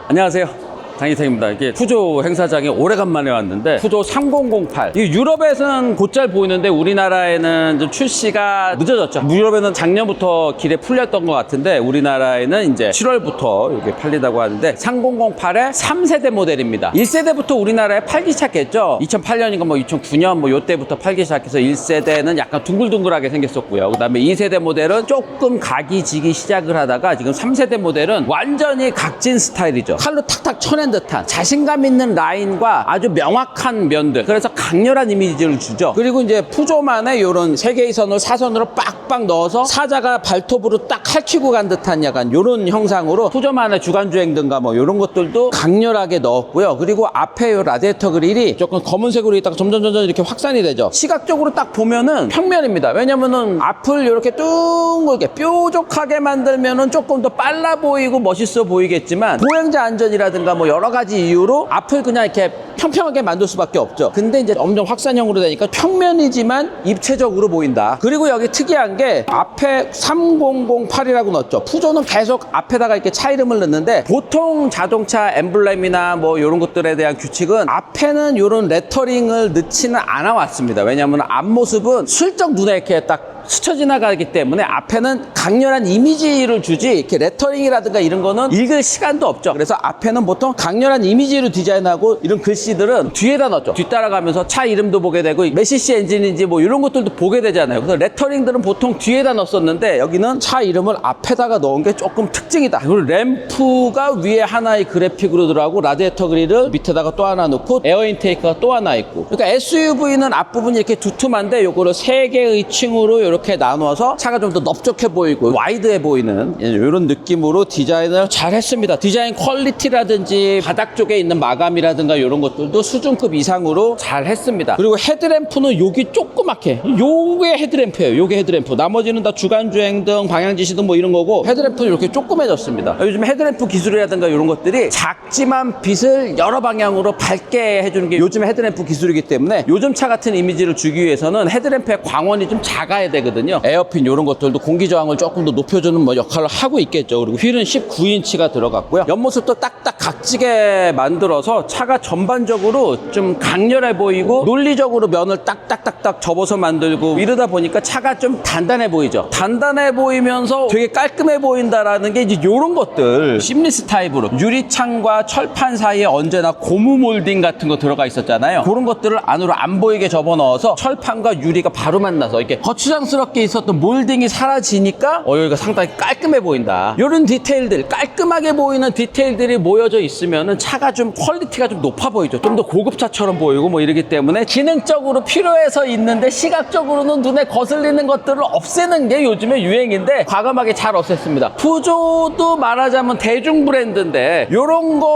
안녕하세요. 장희택입니다. 이게 푸조 행사장에 오래간만에 왔는데 푸조 3008 이 유럽에서는 곧잘 보이는데 우리나라에는 좀 출시가 늦어졌죠. 유럽에는 작년부터 길에 풀렸던 것 같은데 우리나라에는 이제 7월부터 이게 팔리다고 하는데 3008의 3세대 모델입니다. 1세대부터 우리나라에 팔기 시작했죠. 2008년인가 뭐 2009년 뭐 요때부터 팔기 시작해서 1세대는 약간 둥글둥글하게 생겼었고요. 그 다음에 2세대 모델은 조금 각이 지기 시작을 하다가 지금 3세대 모델은 완전히 각진 스타일이죠. 칼로 탁탁 쳐낸 듯한 자신감 있는 라인과 아주 명확한 면들, 그래서 강렬한 이미지를 주죠. 그리고 이제 푸조만의 이런 세 개의 선을 사선으로 빡빡 넣어서 사자가 발톱으로 딱 칼치고 간 듯한 약간 이런 형상으로 푸조만의 주간주행등가 뭐 이런 것들도 강렬하게 넣었고요. 그리고 앞에 이 라디에이터 그릴이 조금 검은색으로 있다가 점점 이렇게 확산이 되죠. 시각적으로 딱 보면은 평면입니다. 왜냐면은 앞을 이렇게 둥글게 뾰족하게 만들면은 조금 더 빨라 보이고 멋있어 보이겠지만 보행자 안전이라든가 뭐 여러 가지 이유로 앞을 그냥 이렇게 평평하게 만들 수밖에 없죠. 근데 이제 엄청 확산형으로 되니까 평면이지만 입체적으로 보인다. 그리고 여기 특이한 게 앞에 3008이라고 넣었죠. 푸조는 계속 앞에다가 이렇게 차 이름을 넣는데 보통 자동차 엠블렘이나 뭐 이런 것들에 대한 규칙은 앞에는 이런 레터링을 넣지는 않아 왔습니다. 왜냐하면 앞모습은 슬쩍 눈에 이렇게 딱 스쳐 지나가기 때문에 앞에는 강렬한 이미지를 주지 이렇게 레터링이라든가 이런 거는 읽을 시간도 없죠. 그래서 앞에는 보통 강렬한 이미지로 디자인하고 이런 글씨들은 뒤에다 넣었죠. 뒤따라가면서 차 이름도 보게 되고 몇 cc 엔진인지 뭐 이런 것들도 보게 되잖아요. 그래서 레터링들은 보통 뒤에다 넣었었는데 여기는 차 이름을 앞에다가 넣은 게 조금 특징이다. 그리고 램프가 위에 하나의 그래픽으로 들어가고 라디에이터 그릴을 밑에다가 또 하나 넣고 에어 인테이크가 또 하나 있고, 그러니까 SUV는 앞부분이 이렇게 두툼한데 요거를 세 개의 층으로 이렇게 나누어서 차가 좀 더 넓적해 보이고 와이드해 보이는 이런 느낌으로 디자인을 잘 했습니다. 디자인 퀄리티라든지 바닥 쪽에 있는 마감이라든가 이런 것들도 수준급 이상으로 잘 했습니다. 그리고 헤드램프는 여기 조그맣게 요게 헤드램프예요. 요게 헤드램프. 나머지는 다 주간주행등, 방향지시등 뭐 이런 거고 헤드램프는 이렇게 조그매졌습니다. 요즘 헤드램프 기술이라든가 이런 것들이 작지만 빛을 여러 방향으로 밝게 해주는 게 요즘 헤드램프 기술이기 때문에 요즘 차 같은 이미지를 주기 위해서는 헤드램프의 광원이 좀 작아야 되거든요. 에어핀 이런 것들도 공기 저항을 조금 더 높여주는 뭐 역할을 하고 있겠죠. 그리고 휠은 19인치가 들어갔고요. 옆모습도 딱딱 각지게 만들어서 차가 전반적으로 좀 강렬해 보이고 논리적으로 면을 딱딱딱딱 접어서 만들고 이러다 보니까 차가 좀 단단해 보이죠. 단단해 보이면서 되게 깔끔해 보인다라는 게 이제 이런 것들 심리스 타입으로 유리창과 철판 사이에 언제나 고무 몰딩 같은 거 들어가 있었잖아요. 그런 것들을 안으로 안 보이게 접어넣어서 철판과 유리가 바로 만나서 이렇게 거추장스럽게 있었던 몰딩이 사라지니까 여기가 상당히 깔끔해 보인다. 이런 디테일들, 깔끔하게 보이는 디테일들이 모여져 있으면은 차가 좀 퀄리티가 좀 높아 보이죠. 좀 더 고급차처럼 보이고 뭐 이러기 때문에 기능적으로 필요해서 있는데 시각적으로는 눈에 거슬리는 것들을 없애는 게 요즘의 유행인데 과감하게 잘 없앴습니다. 푸조도 말하자면 대중 브랜드인데 요런 거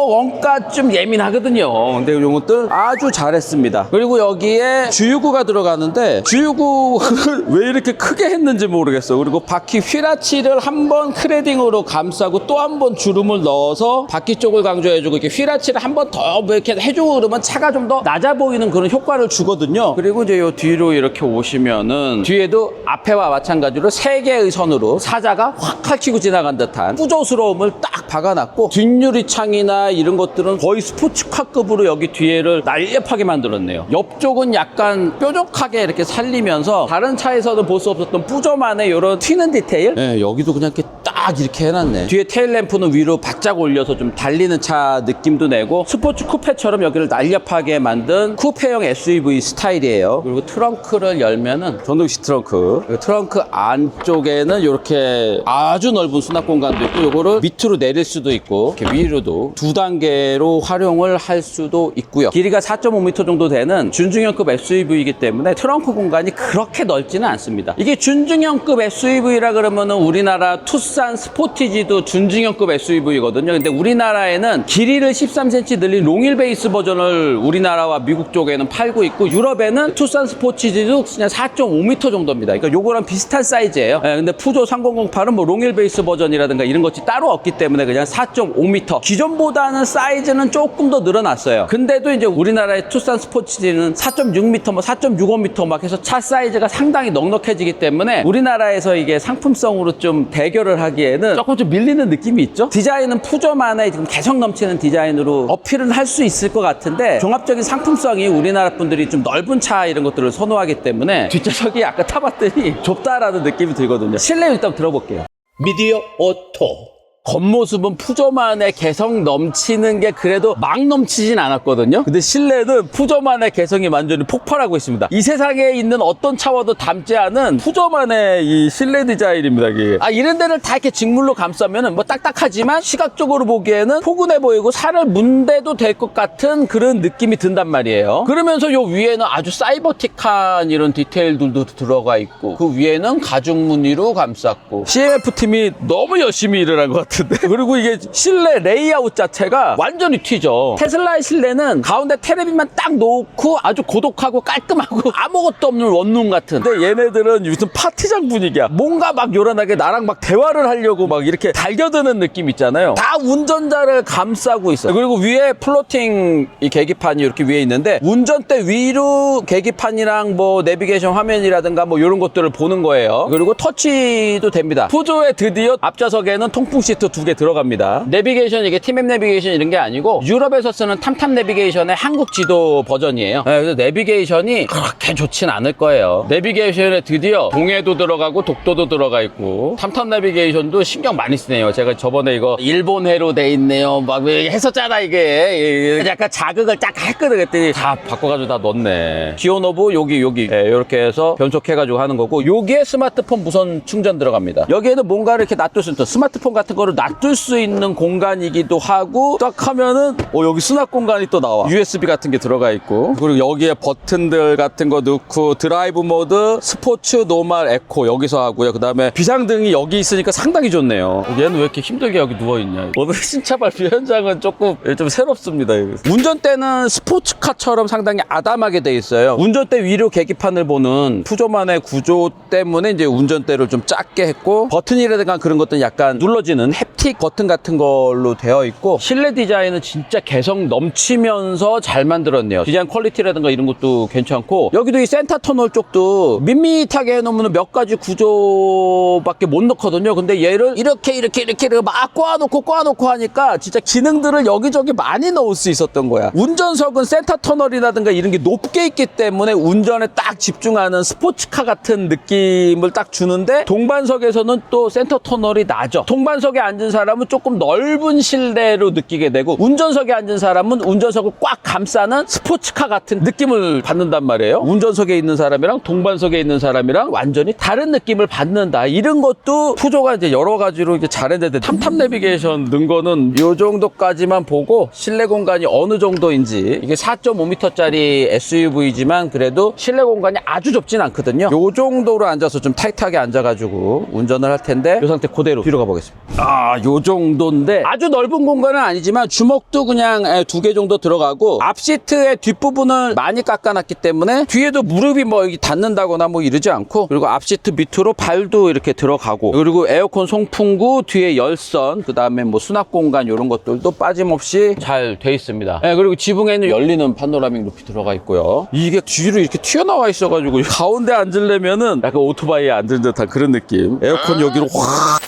원가 좀 예민하거든요. 근데 이런 것들 아주 잘했습니다. 그리고 여기에 주유구가 들어가는데 주유구를 왜 이렇게 크게 했는지 모르겠어. 그리고 바퀴 휠아치를 한번 크레딩으로 감싸고 또 한 번 주름을 넣어서 바퀴 쪽을 강조해주고 이렇게 휠아치를 한 번 더 이렇게 해주고 그러면 차가 좀 더 낮아 보이는 그런 효과를 주거든요. 그리고 이제 요 뒤로 이렇게 오시면은 뒤에도 앞에와 마찬가지로 세 개의 선으로 사자가 확 칼치고 지나간 듯한 푸조스러움을 딱 박아놨고 뒷유리창이나 이런 것들은 거의 스포츠카급으로 여기 뒤에를 날렵하게 만들었네요. 옆쪽은 약간 뾰족하게 이렇게 살리면서 다른 차에서는 볼 수 없었던 푸조만의 이런 튀는 디테일? 네, 여기도 그냥 이렇게 딱 이렇게 해놨네. 뒤에 테일램프는 위로 바짝 올려서 좀 달리는 차 느낌도 내고 스포츠 쿠페처럼 여기를 날렵하게 만든 쿠페형 SUV 스타일이에요. 그리고 트렁크를 열면은 전동식 트렁크. 트렁크 안쪽에는 이렇게 아주 넓은 수납 공간도 있고 요거를 밑으로 내릴 수도 있고 이렇게 위로도 두 단계로 활용을 할 수도 있고요. 길이가 4.5m 정도 되는 준중형급 SUV이기 때문에 트렁크 공간이 그렇게 넓지는 않습니다. 이게 준중형급 SUV라 그러면은 우리나라 투싼 스포티지도 준중형급 SUV거든요. 근데 우리나라에는 길이를 13cm 늘린 롱휠 베이스 버전을 우리나라와 미국 쪽에는 팔고 있고 유럽에는 투싼 스포티지도 그냥 4.5m 정도입니다. 그러니까 요거랑 비슷한 사이즈예요. 네, 근데 푸조 3008은 뭐 롱휠 베이스 버전이라든가 이런 것이 따로 없기 때문에 그냥 4.5m. 기존보다는 사이즈는 조금 더 늘어났어요. 근데도 이제 우리나라의 투싼 스포티지는 4.6m, 뭐 4.65m 막 해서 차 사이즈가 상당히 넉넉해지기 때문에 우리나라에서 이게 상품성으로 좀 대결을 하기 생각하기에는 조금 좀 밀리는 느낌이 있죠. 디자인은 푸조만의 지금 개성 넘치는 디자인으로 어필은 할 수 있을 것 같은데 종합적인 상품성이 우리나라 분들이 좀 넓은 차 이런 것들을 선호하기 때문에 뒷좌석이 아까 타봤더니 좁다라는 느낌이 들거든요. 실내 일단 들어볼게요. 미디어 오토. 겉모습은 푸조만의 개성 넘치는 게 그래도 막 넘치진 않았거든요. 근데 실내는 푸조만의 개성이 완전히 폭발하고 있습니다. 이 세상에 있는 어떤 차와도 닮지 않은 푸조만의 이 실내 디자인입니다. 이게. 이런 데를 다 이렇게 직물로 감싸면은 뭐 딱딱하지만 시각적으로 보기에는 포근해 보이고 살을 문대도 될 것 같은 그런 느낌이 든단 말이에요. 그러면서 요 위에는 아주 사이버틱한 이런 디테일들도 들어가 있고 그 위에는 가죽 무늬로 감쌌고 CMF팀이 너무 열심히 일을 한 것 같아요. 그리고 이게 실내 레이아웃 자체가 완전히 튀죠. 테슬라의 실내는 가운데 테레비만 딱 놓고 아주 고독하고 깔끔하고 아무것도 없는 원룸 같은. 근데 얘네들은 무슨 파티장 분위기야. 뭔가 막 요란하게 나랑 막 대화를 하려고 막 이렇게 달겨드는 느낌 있잖아요. 다 운전자를 감싸고 있어요. 그리고 위에 플로팅 이 계기판이 이렇게 위에 있는데 운전대 위로 계기판이랑 뭐 내비게이션 화면이라든가 뭐 이런 것들을 보는 거예요. 그리고 터치도 됩니다. 푸조에 드디어 앞좌석에는 통풍 시트 2개 들어갑니다. 내비게이션 이게 티맵 내비게이션 이런 게 아니고 유럽에서 쓰는 탐탐 내비게이션의 한국 지도 버전이에요. 그래서 내비게이션이 그렇게 좋진 않을 거예요. 내비게이션에 드디어 동해도 들어가고 독도도 들어가 있고 탐탐 내비게이션도 신경 많이 쓰네요. 제가 저번에 이거 일본해로 돼 있네요 막 했었잖아. 이게 약간 자극을 딱 했거든. 그랬더니 다 바꿔가지고 다 넣었네. 기어노브 여기 이렇게 해서 변속해가지고 하는 거고 여기에 스마트폰 무선 충전 들어갑니다. 여기에는 뭔가를 이렇게 놔둘 수 있는 스마트폰 같은 거를 놔둘 수 있는 공간이기도 하고 딱 하면은 여기 수납 공간이 또 나와. USB 같은 게 들어가 있고 그리고 여기에 버튼들 같은 거 넣고 드라이브 모드, 스포츠, 노멀, 에코 여기서 하고요. 그 다음에 비상등이 여기 있으니까 상당히 좋네요. 얘는 왜 이렇게 힘들게 여기 누워있냐. 오늘 신차 발표 현장은 조금 좀 새롭습니다. 운전대는 스포츠카처럼 상당히 아담하게 돼 있어요. 운전대 위로 계기판을 보는 푸조만의 구조 때문에 이제 운전대를 좀 작게 했고 버튼이라든가 그런 것들은 약간 눌러지는 햅틱 버튼 같은 걸로 되어 있고 실내 디자인은 진짜 개성 넘치면서 잘 만들었네요. 디자인 퀄리티라든가 이런 것도 괜찮고 여기도 이 센터 터널 쪽도 밋밋하게 해놓으면 몇 가지 구조밖에 못 넣거든요. 근데 얘를 이렇게 막 꽈놓고 하니까 진짜 기능들을 여기저기 많이 넣을 수 있었던 거야. 운전석은 센터 터널이라든가 이런 게 높게 있기 때문에 운전에 딱 집중하는 스포츠카 같은 느낌을 딱 주는데 동반석에서는 또 센터 터널이 나죠. 동반석에 앉은 사람은 조금 넓은 실내로 느끼게 되고 운전석에 앉은 사람은 운전석을 꽉 감싸는 스포츠카 같은 느낌을 받는단 말이에요. 운전석에 있는 사람이랑 동반석에 있는 사람이랑 완전히 다른 느낌을 받는다. 이런 것도 푸조가 이제 여러 가지로 이제 잘했는데 탐탐 내비게이션 넣은 거는 요 정도까지만 보고 실내 공간이 어느 정도인지 이게 4.5m짜리 SUV지만 그래도 실내 공간이 아주 좁진 않거든요. 요 정도로 앉아서 좀 타이트하게 앉아가지고 운전을 할 텐데 이 상태 그대로 뒤로 가보겠습니다. 요 정도인데 아주 넓은 공간은 아니지만 주먹도 그냥 2개 정도 들어가고 앞시트의 뒷부분을 많이 깎아놨기 때문에 뒤에도 무릎이 뭐 여기 닿는다거나 뭐 이러지 않고 그리고 앞시트 밑으로 발도 이렇게 들어가고 그리고 에어컨 송풍구 뒤에 열선 그 다음에 뭐 수납 공간 이런 것들도 빠짐없이 잘 돼 있습니다. 그리고 지붕에는 열리는 파노라믹 루프 들어가 있고요. 이게 뒤로 이렇게 튀어나와 있어가지고 가운데 앉으려면은 약간 오토바이에 앉은 듯한 그런 느낌. 에어컨 여기로 확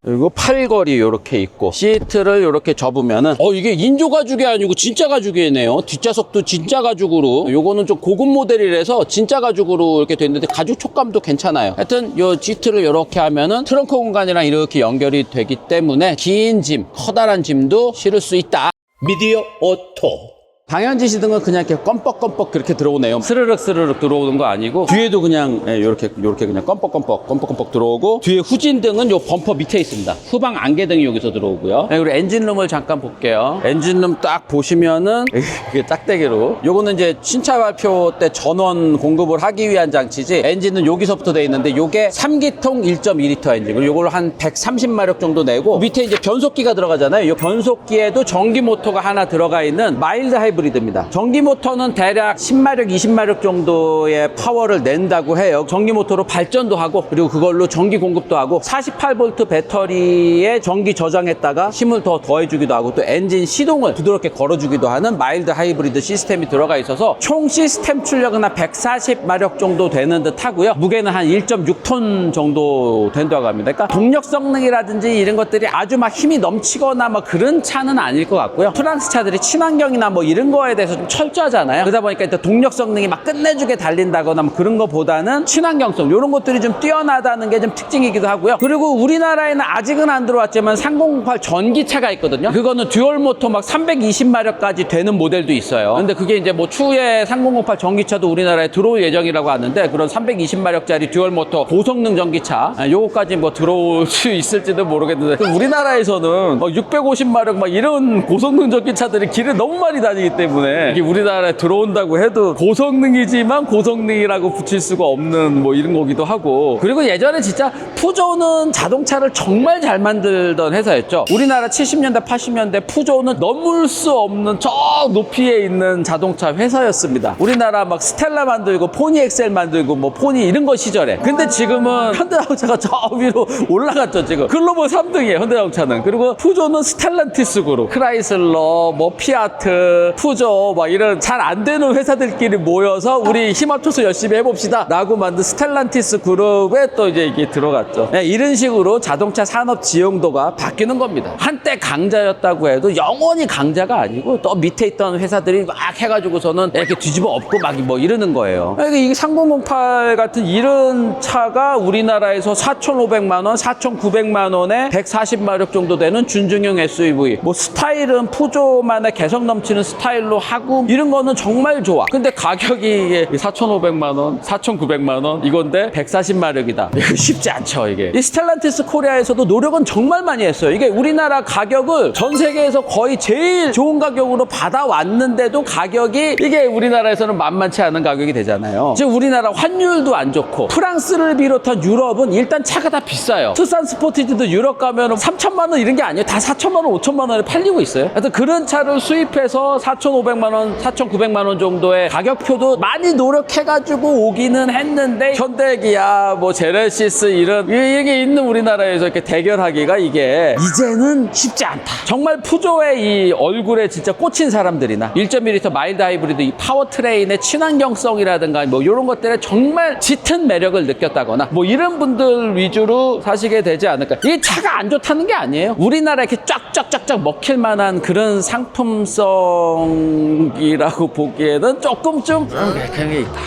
그리고 팔걸이 이렇게 있고 시트를 이렇게 접으면은 이게 인조 가죽이 아니고 진짜 가죽이네요. 뒷좌석도 진짜 가죽으로 요거는 좀 고급 모델이라서 진짜 가죽으로 이렇게 됐는데 가죽 촉감도 괜찮아요. 하여튼 요 시트를 이렇게 하면은 트렁크 공간이랑 이렇게 연결이 되기 때문에 긴 짐, 커다란 짐도 실을 수 있다. 미디어 오토. 방향지 시등은 그냥 이렇게 껌뻑껌뻑 그렇게 들어오네요. 스르륵 들어오는 거 아니고 뒤에도 그냥 요렇게 그냥 껌뻑껌뻑 들어오고 뒤에 후진등은 요 범퍼 밑에 있습니다. 후방 안개등이 여기서 들어오고요. 그리고 엔진룸을 잠깐 볼게요. 엔진룸 딱 보시면은 이게 짝대기로 요거는 이제 신차 발표 때 전원 공급을 하기 위한 장치지 엔진은 여기서부터 돼 있는데 요게 3기통 1.2L 엔진 그리고 요걸 한 130마력 정도 내고 밑에 이제 변속기가 들어가잖아요. 요 변속기에도 전기 모터가 하나 들어가 있는 마일드 하이브리드 하이브리드입니다. 전기 모터는 대략 10마력, 20마력 정도의 파워를 낸다고 해요. 전기 모터로 발전도 하고 그리고 그걸로 전기 공급도 하고 48V 배터리에 전기 저장했다가 힘을 더 더해주기도 하고 또 엔진 시동을 부드럽게 걸어주기도 하는 마일드 하이브리드 시스템이 들어가 있어서 총 시스템 출력은 한 140마력 정도 되는 듯 하고요. 무게는 한 1.6톤 정도 된다고 합니다. 그러니까 동력 성능이라든지 이런 것들이 아주 막 힘이 넘치거나 막 그런 차는 아닐 것 같고요. 프랑스 차들이 친환경이나 뭐 이런 거에 대해서 좀 철저하잖아요. 그러다 보니까 일단 동력 성능이 막 끝내주게 달린다거나 뭐 그런 거보다는 친환경성 이런 것들이 좀 뛰어나다는 게 좀 특징이기도 하고요. 그리고 우리나라에는 아직은 안 들어왔지만 3008 전기차가 있거든요. 그거는 듀얼 모터 막 320마력까지 되는 모델도 있어요. 근데 그게 이제 뭐 추후에 3008 전기차도 우리나라에 들어올 예정이라고 하는데 그런 320마력짜리 듀얼 모터 고성능 전기차 요거까지 뭐 들어올 수 있을지도 모르겠는데 우리나라에서는 650마력 막 이런 고성능 전기차들이 길에 너무 많이 다니기 때문에 이게 우리나라에 들어온다고 해도 고성능이지만 고성능이라고 붙일 수가 없는 뭐 이런 거기도 하고 그리고 예전에 진짜 푸조는 자동차를 정말 잘 만들던 회사였죠. 우리나라 70년대 80년대 푸조는 넘을 수 없는 저 높이에 있는 자동차 회사였습니다. 우리나라 막 스텔라 만들고 포니 엑셀 만들고 뭐 포니 이런 거 시절에 근데 지금은 현대자동차가 저 위로 올라갔죠. 지금 글로벌 3등이에요 현대자동차는. 그리고 푸조는 스텔란티스 그룹 크라이슬러 뭐 피아트 푸조 막 이런 잘 안 되는 회사들끼리 모여서 우리 힘 합쳐서 열심히 해봅시다 라고 만든 스텔란티스 그룹에 또 이제 이게 들어갔죠. 네, 이런 식으로 자동차 산업 지형도가 바뀌는 겁니다. 한때 강자였다고 해도 영원히 강자가 아니고 또 밑에 있던 회사들이 막 해가지고서는 이렇게 뒤집어 엎고 막 뭐 이러는 거예요. 그러니까 이게 3008 같은 이런 차가 우리나라에서 4,500만 원, 4,900만 원에 140마력 정도 되는 준중형 SUV. 뭐 스타일은 푸조만의 개성 넘치는 스타일로 하고 이런 거는 정말 좋아. 근데 가격이 이게 4,500만 원, 4,900만 원 이건데 140마력이다. 이거 쉽지 않죠 이게. 이 스텔란티스 코리아에서도 노력은 정말 많이 했어요. 이게 우리나라 가격을 전 세계에서 거의 제일 좋은 가격으로 받아왔는데도 가격이 이게 우리나라에서는 만만치 않은 가격이 되잖아요. 지금 우리나라 환율도 안 좋고 프랑스를 비롯한 유럽은 일단 차가 다 비싸요. 투싼 스포티지도 유럽 가면 3천만 원 이런 게 아니에요. 다 4천만 원, 5천만 원에 팔리고 있어요. 하여튼 그런 차를 수입해서 4,500만 원, 4,900만 원 정도의 가격표도 많이 노력해가지고 오기는 했는데 현대기아, 뭐 제네시스 이런 이게 있는 우리나라에서 이렇게 대결하기가 이게 이제는 쉽지 않다. 정말 푸조의 이 얼굴에 진짜 꽂힌 사람들이나 1.1L 마일드 하이브리드 이 파워트레인의 친환경성이라든가 뭐 이런 것들에 정말 짙은 매력을 느꼈다거나 뭐 이런 분들 위주로 사시게 되지 않을까. 이게 차가 안 좋다는 게 아니에요. 우리나라에 이렇게 쫙쫙쫙쫙 먹힐 만한 그런 상품성이라고 보기에는 조금 좀 그런 게 있다.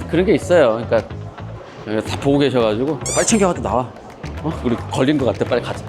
그런 게 있어요. 그러니까 다 보고 계셔가지고 빨리 챙겨가지고 나와. 우리 걸린 것 같아. 빨리 가자.